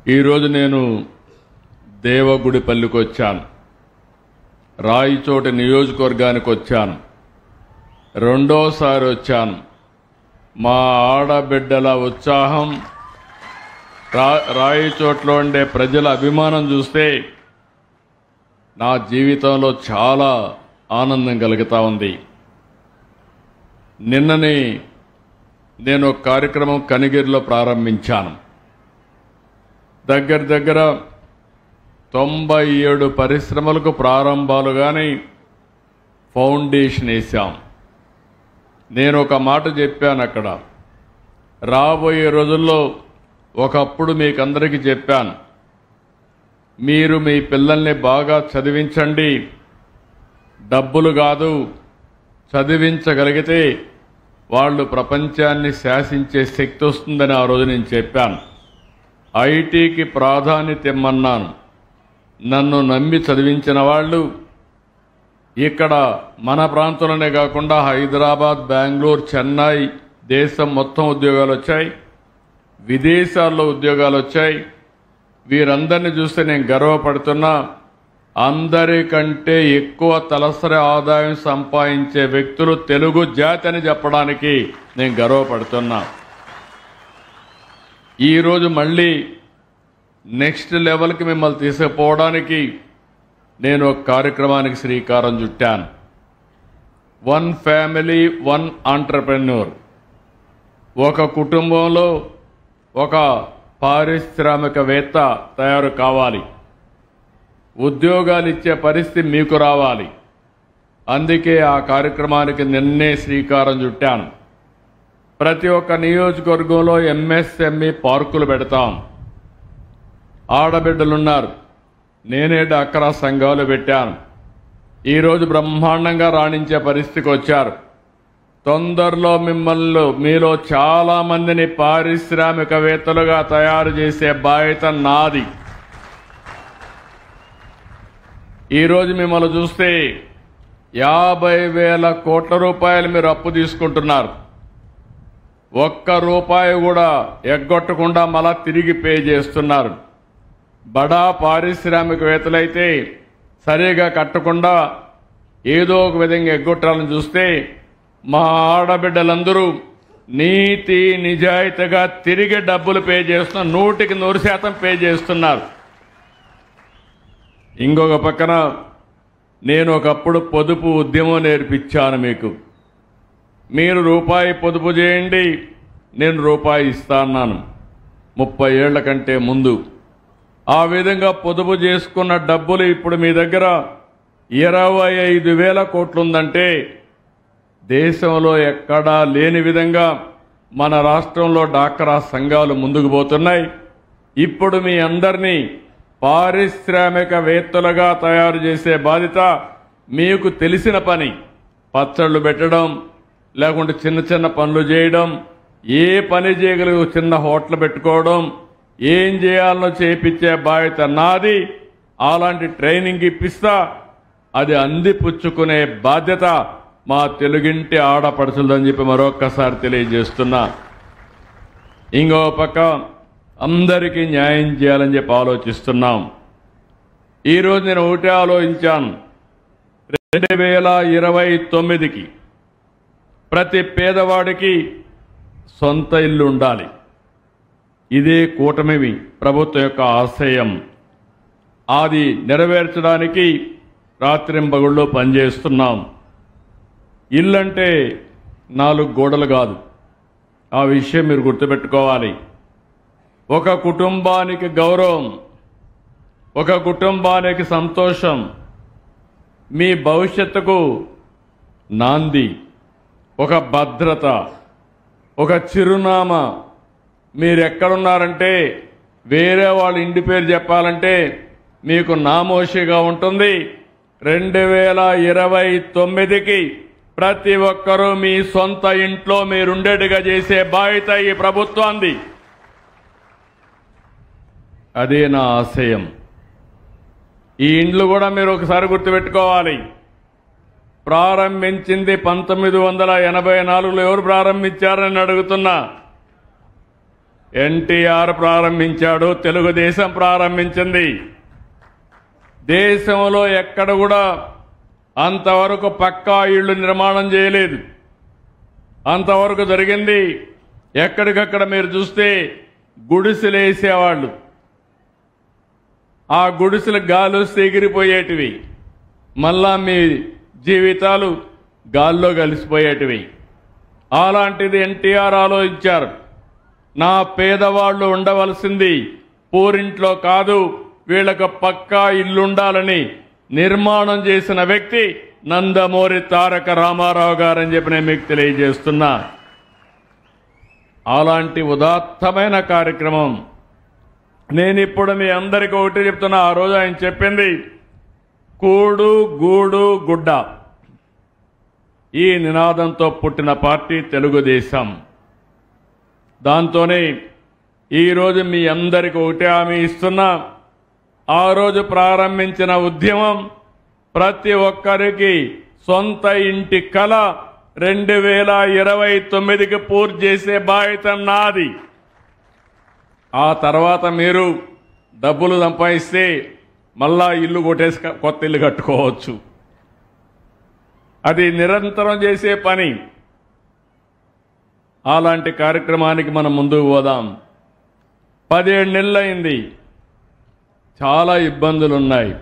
ఈరోజు నేను దేవగుడిపల్లికి వచ్చాను. రాయచోటి నియోజకవర్గానికి వచ్చాను. రెండోసారి వచ్చాను. మా ఆడబిడ్డల ఉత్సాహం, రాయచోట్లో ఉండే ప్రజల అభిమానం చూస్తే నా జీవితంలో చాలా ఆనందం కలుగుతా ఉంది. నిన్ననే నేను ఒక కార్యక్రమం కనిగిరిలో ప్రారంభించాను. దగ్గర 97 పరిశ్రమలకు ప్రారంభాలు కానీ ఫౌండేషన్ వేశాం. నేను ఒక మాట చెప్పాను అక్కడ, రాబోయే రోజుల్లో ఒకప్పుడు మీకందరికీ చెప్పాను, మీరు మీ పిల్లల్ని బాగా చదివించండి, డబ్బులు కాదు, చదివించగలిగితే వాళ్ళు ప్రపంచాన్ని శాసించే శక్తి వస్తుందని ఆ రోజు నేను చెప్పాను. ఐటీకి ప్రాధాన్యత ఇమ్మన్నాను. నన్ను నమ్మి చదివించిన వాళ్ళు ఇక్కడ మన ప్రాంతంలోనే కాకుండా హైదరాబాద్, బెంగళూరు, చెన్నై, దేశం మొత్తం ఉద్యోగాలు వచ్చాయి, విదేశాల్లో ఉద్యోగాలు వచ్చాయి. వీరందరినీ చూస్తే నేను గర్వపడుతున్నా. అందరికంటే ఎక్కువ తలసరి ఆదాయం సంపాదించే వ్యక్తులు తెలుగు జాతి అని చెప్పడానికి నేను గర్వపడుతున్నా. ఈరోజు మళ్ళీ నెక్స్ట్ లెవెల్కి మిమ్మల్ని తీసుకుపోవడానికి నేను ఒక కార్యక్రమానికి శ్రీకారం చుట్టాను. 1 ఫ్యామిలీ 1 ఎంటర్‌ప్రెన్యూర్. ఒక కుటుంబంలో ఒక పారిశ్రామికవేత్త తయారు కావాలి. ఉద్యోగాలు ఇచ్చే పరిస్థితి మీకు రావాలి. అందుకే ఆ కార్యక్రమానికి నిన్నే శ్రీకారం చుట్టాను. ప్రతి ఒక్క నియోజకవర్గంలో ఎంఎస్ఎంఈ పార్కులు పెడతాం. ఆడబిడ్డలున్నారు, నేనే డాక్రా సంఘాలు పెట్టాను. ఈరోజు బ్రహ్మాండంగా రాణించే పరిస్థితికి వచ్చారు. తొందరలో మీలో చాలా మందిని పారిశ్రామికవేత్తలుగా తయారు చేసే బాధ్యత నాది. ఈరోజు మిమ్మల్ని చూస్తే 50,000 కోట్ల రూపాయలు మీరు అప్పు తీసుకుంటున్నారు. ఒక్క రూపాయి కూడా ఎగ్గొట్టకుండా మళ్ళా తిరిగి పే చేస్తున్నారు. బడా పారిశ్రామికవేత్తలైతే సరిగా కట్టకుండా ఏదో ఒక విధంగా ఎగ్గొట్టాలని చూస్తే మా ఆడబిడ్డలందరూ నీతి నిజాయితీగా తిరిగి డబ్బులు పే చేస్తున్నారు. 100% పే చేస్తున్నారు. ఇంకొక పక్కన నేను ఒకప్పుడు పొదుపు ఉద్యమం నేర్పించాను మీకు. మీరు రూపాయి పొదుపు చేయండి, నేను రూపాయి ఇస్తాన్నాను 30 ఏళ్ల కంటే ముందు. ఆ విధంగా పొదుపు చేసుకున్న డబ్బులు ఇప్పుడు మీ దగ్గర 25,000 కోట్లు ఉందంటే దేశంలో ఎక్కడా లేని విధంగా మన రాష్ట్రంలో డాక్రా సంఘాలు ముందుకు పోతున్నాయి. ఇప్పుడు మీ అందరినీ పారిశ్రామికవేత్తలుగా తయారు చేసే బాధ్యత మీకు తెలిసిన పని. పచ్చళ్ళు పెట్టడం, లేకుంటే చిన్న పనులు చేయడం, ఏ పని చేయగలిగే చిన్న హోటల్ పెట్టుకోవడం, ఏం చేయాలనో చేయించే బాధ్యత నాది. అలాంటి ట్రైనింగ్ ఇప్పిస్తా. అది అందిపుచ్చుకునే బాధ్యత మా తెలుగింటి ఆడపడుచులని చెప్పి మరొక్కసారి తెలియజేస్తున్నా. ఇంకో పక్క అందరికీ న్యాయం చేయాలని చెప్పి ఆలోచిస్తున్నాం. ఈరోజు నేను ఒకటే ఆలోచించాను, 2029కి ప్రతి పేదవాడికి సొంత ఇల్లు ఉండాలి. ఇదే కూటమి ప్రభుత్వం యొక్క ఆశయం. అది నెరవేర్చడానికి రాత్రింబగళ్ళు పనిచేస్తున్నాం. ఇల్లంటే 4 గోడలు కాదు. ఆ విషయం మీరు గుర్తుపెట్టుకోవాలి. ఒక కుటుంబానికి గౌరవం, ఒక కుటుంబానికి సంతోషం, మీ భవిష్యత్తుకు నాంది, ఒక భద్రత, ఒక చిరునామా. మీరు ఎక్కడున్నారంటే వేరే వాళ్ళ ఇంటి పేరు చెప్పాలంటే మీకు నామోషిగా ఉంటుంది. 2029కి ప్రతి ఒక్కరూ మీ సొంత ఇంట్లో మీరుండేట్టుగా చేసే బాధ్యత ఈ ప్రభుత్వాన్ని. అదే నా ఆశయం. ఈ ఇండ్లు కూడా మీరు ఒకసారి గుర్తుపెట్టుకోవాలి. ప్రారంభించింది 1984లో ఎవరు ప్రారంభించారని అడుగుతున్నా. ఎన్టీఆర్ ప్రారంభించాడు, తెలుగుదేశం ప్రారంభించింది. దేశంలో ఎక్కడ కూడా అంతవరకు పక్కా ఇళ్లు నిర్మాణం చేయలేదు. అంతవరకు జరిగింది ఎక్కడికక్కడ మీరు చూస్తే గుడిసెలు వేసేవాళ్ళు. ఆ గుడిసెలు గాలి వస్తే ఎగిరిపోయేటివి, మళ్ళా మీ జీవితాలు గాల్లో కలిసిపోయేటివి. అలాంటిది ఎన్టీఆర్ ఆలోచించారు. నా పేదవాళ్ళు ఉండవలసింది పూరింట్లో కాదు, వీళ్ళకు పక్కా ఇల్లుండాలని నిర్మాణం చేసిన వ్యక్తి నందమూరి తారక రామారావు గారని చెప్పి నేను మీకు తెలియజేస్తున్నా. అలాంటి ఉదాత్తమైన కార్యక్రమం నేను ఇప్పుడు మీ అందరికీ ఒకటి చెప్తున్నా. ఆ రోజు ఆయన చెప్పింది కూడు గూడు గుడ్డ, ఈ నినాదంతో పుట్టిన పార్టీ తెలుగుదేశం. దాంతోనే ఈరోజు మీ అందరికీ ఒకటే హామీ ఇస్తున్నా. ఆ రోజు ప్రారంభించిన ఉద్యమం ప్రతి ఒక్కరికి సొంత ఇంటి కల 2029కి పూర్తి చేసే బాధ్యత నాది. ఆ తర్వాత మీరు డబ్బులు సంపాదిస్తే మళ్ళా ఇల్లు కొట్టేసి కొత్త ఇల్లు కట్టుకోవచ్చు. అది నిరంతరం చేసే పని. అలాంటి కార్యక్రమానికి మనం ముందుకు పోదాం. 17 నెలలైంది, చాలా ఇబ్బందులు ఉన్నాయి.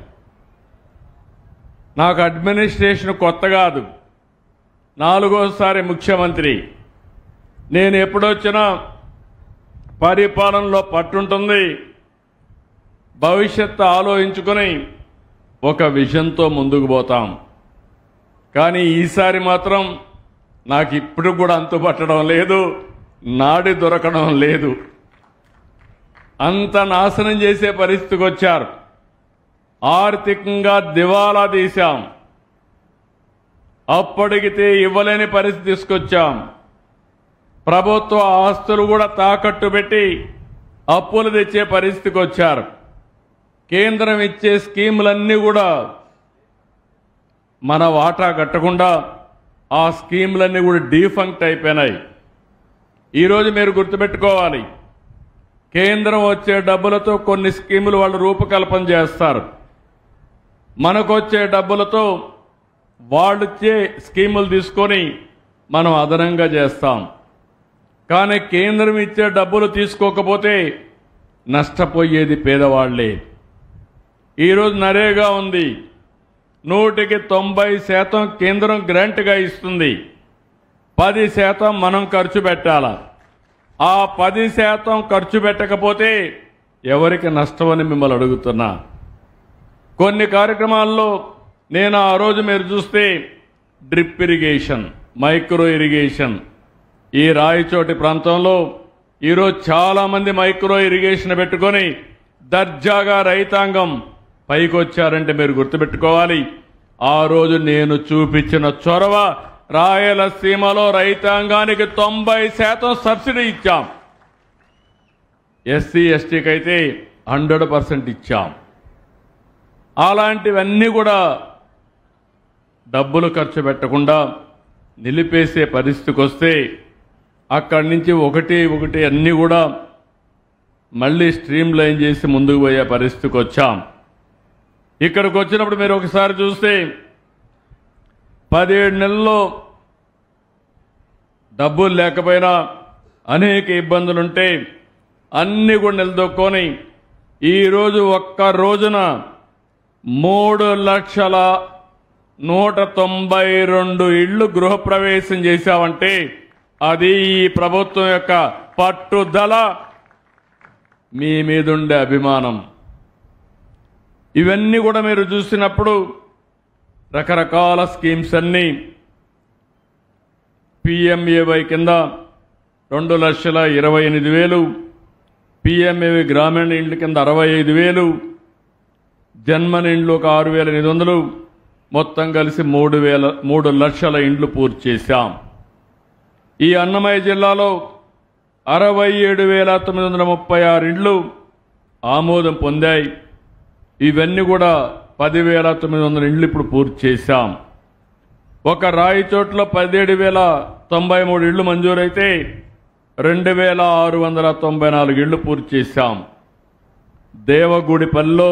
నాకు అడ్మినిస్ట్రేషన్ కొత్త కాదు, 4వసారి ముఖ్యమంత్రి. నేను ఎప్పుడొచ్చినా పరిపాలనలో పట్టుంటుంది. భవిష్యత్తు ఆలోచించుకొని ఒక విజన్తో ముందుకు పోతాం. కానీ ఈసారి మాత్రం నాకు ఇప్పుడు కూడా అంతుపట్టడం లేదు, నాడి దొరకడం లేదు. అంత నాశనం చేసే పరిస్థితికి వచ్చారు. ఆర్థికంగా దివాలా తీశాం, అప్పటికితే ఇవ్వలేని పరిస్థితి తీసుకొచ్చాం. ప్రభుత్వ ఆస్తులు కూడా తాకట్టు పెట్టి అప్పులు తెచ్చే పరిస్థితికి వచ్చారు. కేంద్రం ఇచ్చే స్కీములన్నీ కూడా మన వాటా కట్టకుండా ఆ స్కీములన్నీ కూడా డీఫంక్ట్ అయిపోయినాయి. ఈరోజు మీరు గుర్తుపెట్టుకోవాలి, కేంద్రం వచ్చే డబ్బులతో కొన్ని స్కీములు వాళ్ళు రూపకల్పన చేస్తారు. మనకు వచ్చే డబ్బులతో వాళ్ళు ఇచ్చే స్కీములు తీసుకొని మనం అదనంగా చేస్తాం. కానీ కేంద్రం ఇచ్చే డబ్బులు తీసుకోకపోతే నష్టపోయేది పేదవాళ్లే. ఈరోజు నరేగా ఉంది, 100% కేంద్రం గ్రాంట్గా ఇస్తుంది, 10% మనం ఖర్చు పెట్టాలా. ఆ 10% ఖర్చు పెట్టకపోతే ఎవరికి నష్టమని మిమ్మల్ని అడుగుతున్నా. కొన్ని కార్యక్రమాల్లో నేను ఆ రోజు మీరు చూస్తే డ్రిప్ ఇరిగేషన్, మైక్రో ఇరిగేషన్, ఈ రాయచోటి ప్రాంతంలో ఈరోజు చాలామంది మైక్రో ఇరిగేషన్ పెట్టుకొని దర్జాగా రైతాంగం పైకొచ్చారంటే మీరు గుర్తుపెట్టుకోవాలి. ఆ రోజు నేను చూపించిన చొరవ, రాయలసీమలో రైతాంగానికి 90% సబ్సిడీ ఇచ్చాం. ఎస్సీ ఎస్టీకి అయితే 100% ఇచ్చాం. అలాంటివన్నీ కూడా డబ్బులు ఖర్చు పెట్టకుండా నిలిపేసే పరిస్థితికి వస్తే అక్కడి నుంచి ఒకటి అన్నీ కూడా మళ్ళీ స్ట్రీమ్ లైన్ చేసి ముందుకు పోయే పరిస్థితికి వచ్చాం. ఇక్కడికి వచ్చినప్పుడు మీరు ఒకసారి చూస్తే 17 నెలల్లో డబ్బులు లేకపోయినా అనేక ఇబ్బందులుంటే అన్నీ కూడా నిలదొక్కొని ఈరోజు ఒక్క రోజున 3,192 ఇళ్లు గృహప్రవేశం చేశామంటే అది ఈ ప్రభుత్వం యొక్క పట్టుదల, మీ మీదుండే అభిమానం. ఇవన్నీ కూడా మీరు చూసినప్పుడు రకరకాల స్కీమ్స్ అన్నీ PMAY కింద 2,28,000, PMAY గ్రామీణ ఇండ్ల కింద 65,000, జన్మన్ ఇండ్లు ఒక 6,800, మొత్తం కలిసి 3 లక్షల ఇండ్లు పూర్తి చేశాం. ఈ అన్నమయ్య జిల్లాలో 67,936 ఇండ్లు ఆమోదం పొందాయి. ఇవన్నీ కూడా 10,900 ఇండ్లు ఇప్పుడు పూర్తి చేశాం. ఒక రాయచోట్ల 17,093 ఇళ్లు మంజూరైతే 2694 ఇళ్లు పూర్తి చేశాం. దేవగుడిపల్లిలో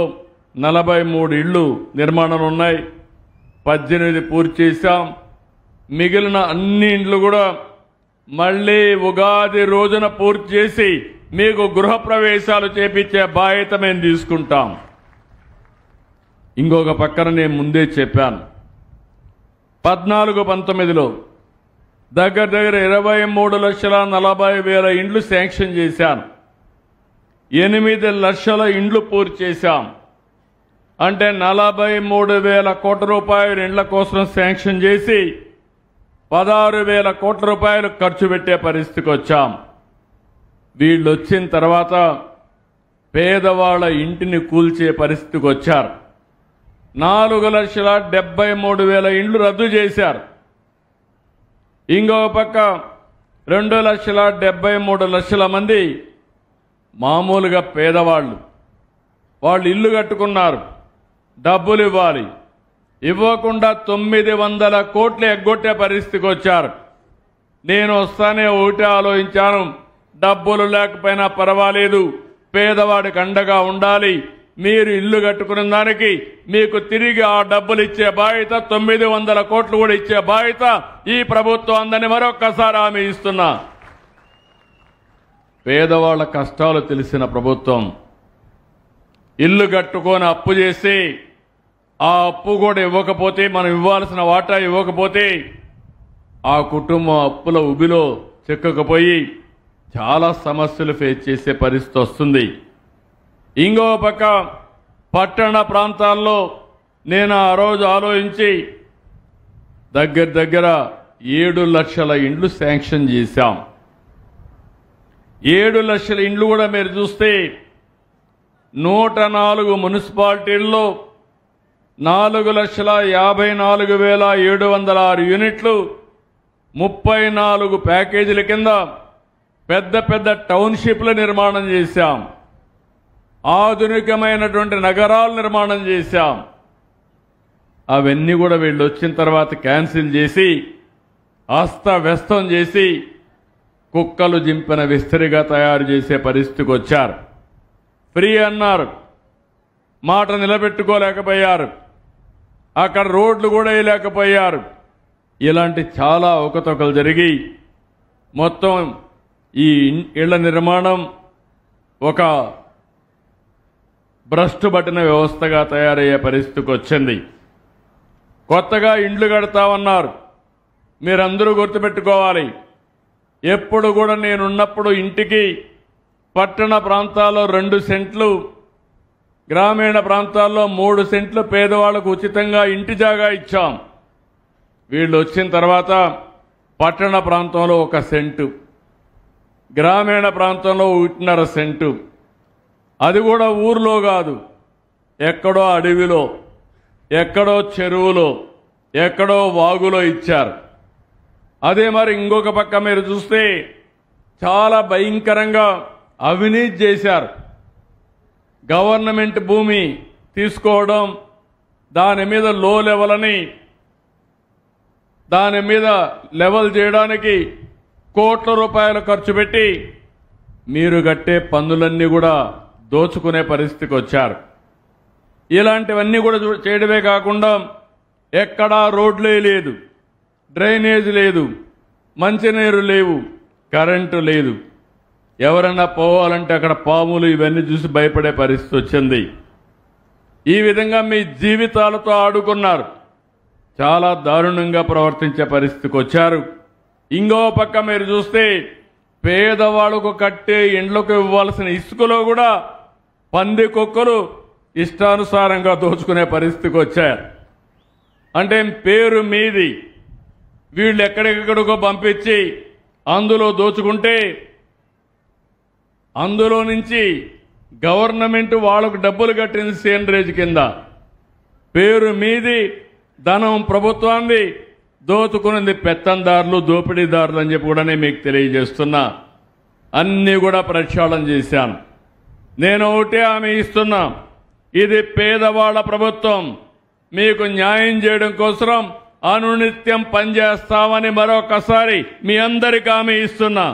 43 ఇళ్లు నిర్మాణాలు ఉన్నాయి, 18 పూర్తి చేశాం. మిగిలిన అన్ని ఇండ్లు కూడా మళ్ళీ ఉగాది రోజున పూర్తి చేసి మీకు గృహప్రవేశాలు చేపించే బాధ్యత మేము తీసుకుంటాం. ఇంకొక పక్కన నేను ముందే చెప్పాను, 14-19లో దగ్గర 23,40,000 ఇండ్లు శాంక్షన్ చేశాను. 8 లక్షల ఇండ్లు పూర్తి చేశాం. అంటే 43,000 కోట్ల రూపాయలు ఇండ్ల కోసం శాంక్షన్ చేసి 16,000 కోట్ల రూపాయలు ఖర్చు పెట్టే పరిస్థితికి వచ్చాం. వీళ్ళు వచ్చిన తర్వాత పేదవాళ్ల ఇంటిని కూల్చే పరిస్థితికి వచ్చారు. 4,73,000 ఇండ్లు రద్దు చేశారు. ఇంకొక పక్క 2,73,00,000 మంది మామూలుగా పేదవాళ్ళు, వాళ్ళు ఇల్లు కట్టుకున్నారు, డబ్బులు ఇవ్వాలి, ఇవ్వకుండా 900 కోట్లు ఎగ్గొట్టే పరిస్థితికి వచ్చారు. నేను వస్తానే ఒకటే ఆలోచించాను, డబ్బులు లేకపోయినా పర్వాలేదు, పేదవాడికి అండగా ఉండాలి, మీరు ఇల్లు కట్టుకున్న దానికి మీకు తిరిగి ఆ డబ్బులు ఇచ్చే బాధ్యత, 900 కోట్లు కూడా ఇచ్చే బాధ్యత ఈ ప్రభుత్వం అందని మరొక్కసారి హామీ ఇస్తున్నా. పేదవాళ్ల కష్టాలు తెలిసిన ప్రభుత్వం. ఇల్లు కట్టుకొని అప్పు చేసి ఆ అప్పు కూడా ఇవ్వకపోతే, మనం ఇవ్వాల్సిన వాటా ఇవ్వకపోతే ఆ కుటుంబం అప్పుల ఉబిలో చిక్కకపోయి చాలా సమస్యలు ఫేస్ చేసే పరిస్థితి వస్తుంది. ఇంకో పక్క పట్టణ ప్రాంతాల్లో నేను ఆ రోజు ఆలోచించి దగ్గర 7 లక్షల ఇండ్లు శాంక్షన్ చేశాం. 7 లక్షల ఇండ్లు కూడా మీరు చూస్తే 104 మున్సిపాలిటీల్లో 4,54,706 యూనిట్లు, 34 ప్యాకేజీల కింద పెద్ద టౌన్షిప్ల నిర్మాణం చేశాం. ఆధునికమైనటువంటి నగరాలు నిర్మాణం చేశాం. అవన్నీ కూడా వీళ్ళు వచ్చిన తర్వాత క్యాన్సిల్ చేసి అస్తవ్యస్తం చేసి కుక్కలు జింపిన విస్తరిగా తయారు చేసే పరిస్థితికి వచ్చారు. ఫ్రీ అన్నారు, మాట నిలబెట్టుకోలేకపోయారు. అక్కడ రోడ్లు కూడా వేయలేకపోయారు. ఇలాంటి చాలా అవకతవకలు జరిగి మొత్తం ఈ ఇళ్ల నిర్మాణం ఒక భ్రష్టు పట్టిన వ్యవస్థగా తయారయ్యే పరిస్థితికి వచ్చింది. కొత్తగా ఇండ్లు కడతామన్నారు. మీరందరూ గుర్తుపెట్టుకోవాలి, ఎప్పుడు కూడా నేనున్నప్పుడు ఇంటికి పట్టణ ప్రాంతాల్లో 2 సెంట్లు, గ్రామీణ ప్రాంతాల్లో 3 సెంట్లు పేదవాళ్లకు ఉచితంగా ఇంటి జాగా ఇచ్చాం. వీళ్ళు వచ్చిన తర్వాత పట్టణ ప్రాంతంలో 1 సెంటు, గ్రామీణ ప్రాంతంలో 1.5 సెంటు, అది కూడా ఊర్లో కాదు, ఎక్కడో అడవిలో, ఎక్కడో చెరువులో, ఎక్కడో వాగులో ఇచ్చారు. అదే మరి ఇంకొక పక్క మీరు చూస్తే చాలా భయంకరంగా అవినీతి చేశారు. గవర్నమెంట్ భూమి తీసుకోవడం, దాని మీద లో లెవెల్ అని, దాని మీద లెవెల్ చేయడానికి కోట్ల రూపాయలు ఖర్చు పెట్టి మీరు కట్టే పన్నులన్నీ కూడా దోచుకునే పరిస్థితికి వచ్చారు. ఇలాంటివన్నీ కూడా చేయడమే కాకుండా ఎక్కడా రోడ్లే లేదు, డ్రైనేజ్ లేదు, మంచినీరు లేవు, కరెంటు లేదు. ఎవరన్నా పోవాలంటే అక్కడ పాములు ఇవన్నీ చూసి భయపడే పరిస్థితి వచ్చింది. ఈ విధంగా మీ జీవితాలతో ఆడుకున్నారు. చాలా దారుణంగా ప్రవర్తించే పరిస్థితికి వచ్చారు. ఇంకో పక్క మీరు చూస్తే పేదవాళ్లకు కట్టే ఇండ్లకు ఇవ్వాల్సిన ఇసుకలో కూడా పంది కుక్కలు ఇష్టానుసారంగా దోచుకునే పరిస్థితికి వచ్చారు. అంటే పేరు మీది వీళ్ళు ఎక్కడెక్కడికో పంపించి అందులో దోచుకుంటే అందులో నుంచి గవర్నమెంట్ వాళ్ళకు డబ్బులు కట్టింది సేంద్రేజ్ కింద. పేరు మీది ధనం ప్రభుత్వాన్ని, దోచుకున్నది పెత్తందారులు, దోపిడీదారులు అని చెప్పి కూడా మీకు తెలియజేస్తున్నా. అన్నీ కూడా ప్రక్షాళన చేశాను. నేను ఒకటే హామీ ఇస్తున్నా, ఇది పేదవాళ్ల ప్రభుత్వం. మీకు న్యాయం చేయడం కోసం అనునిత్యం పనిచేస్తామని మరొకసారి మీ అందరికీ హామీ ఇస్తున్నా.